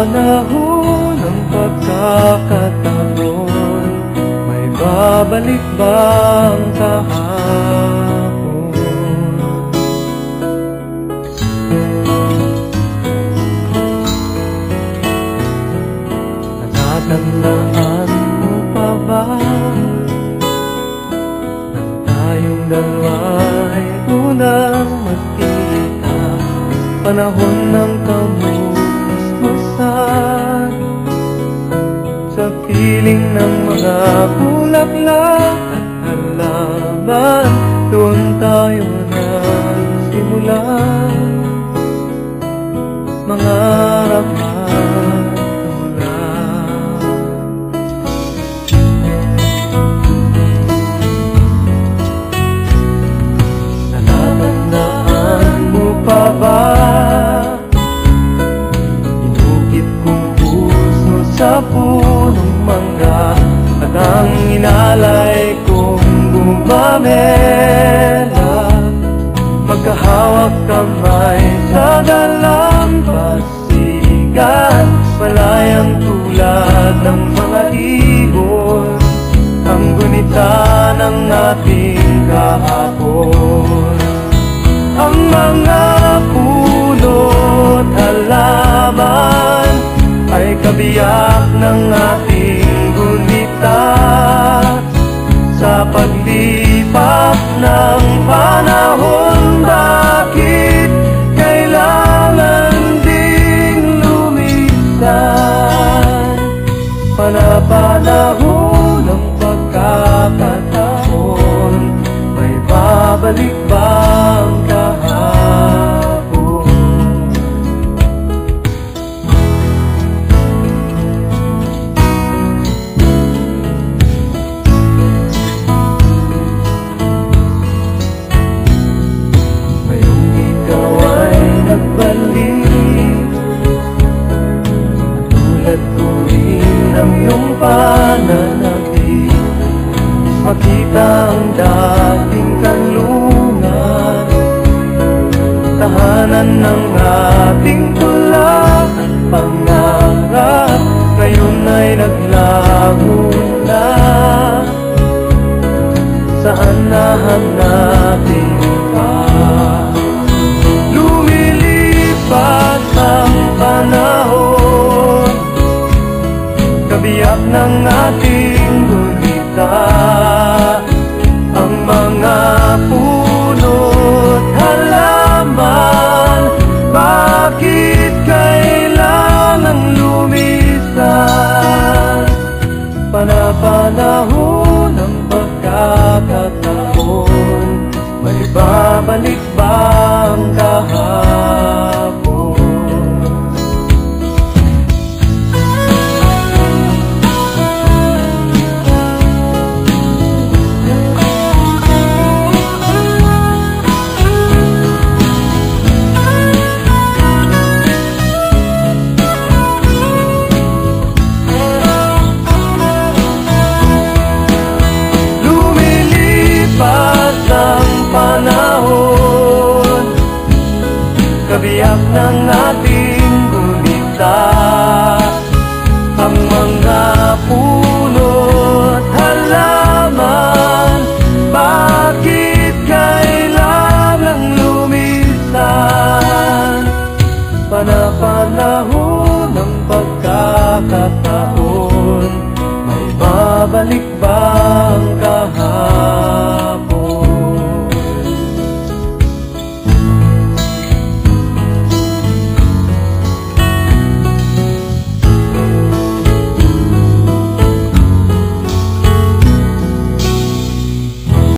panahon ng pagkakataon, may babalik bang kahapon? Natatandaan mo pa ba nang tayong dalawa'y unang magkita, panahon ng kamusmusan, sa piling ng mga bulaklak at halaman, doon tayo nagsimula mangarap at tulad. Natatandaan mo pa ba sa punong mangga at ang inalay kong gumamela, magkahawak kamay sa dalampasigan, malayang tulad ng mga ibon, ang gunita ng ating kahapon. Ang mga puno't halaman ay kabiyak ng ating gunita, sa paglipas ng panahon. Bakit kailangan ding lumisan? Panapanahon ng pagkakataon, may babalik bang kahapon? Pananapit, makita ang dating kanlungan, tahanan ng ating tulak at pangarap, ngayon ay naglaho na. Saan nahanapin ka? Lumilipas ang panahon, kabiyak ng ating gunita, ang mga puno't halaman. Bakit kailangan lumisan? Panapanahon ng pagkakataon, may babalik bang kahapon? Kabiyak ng ating gunita, ang mga puno't halaman. Bakit kailangan lumisan? Panapanahon ng pagkakataon, may babalik bang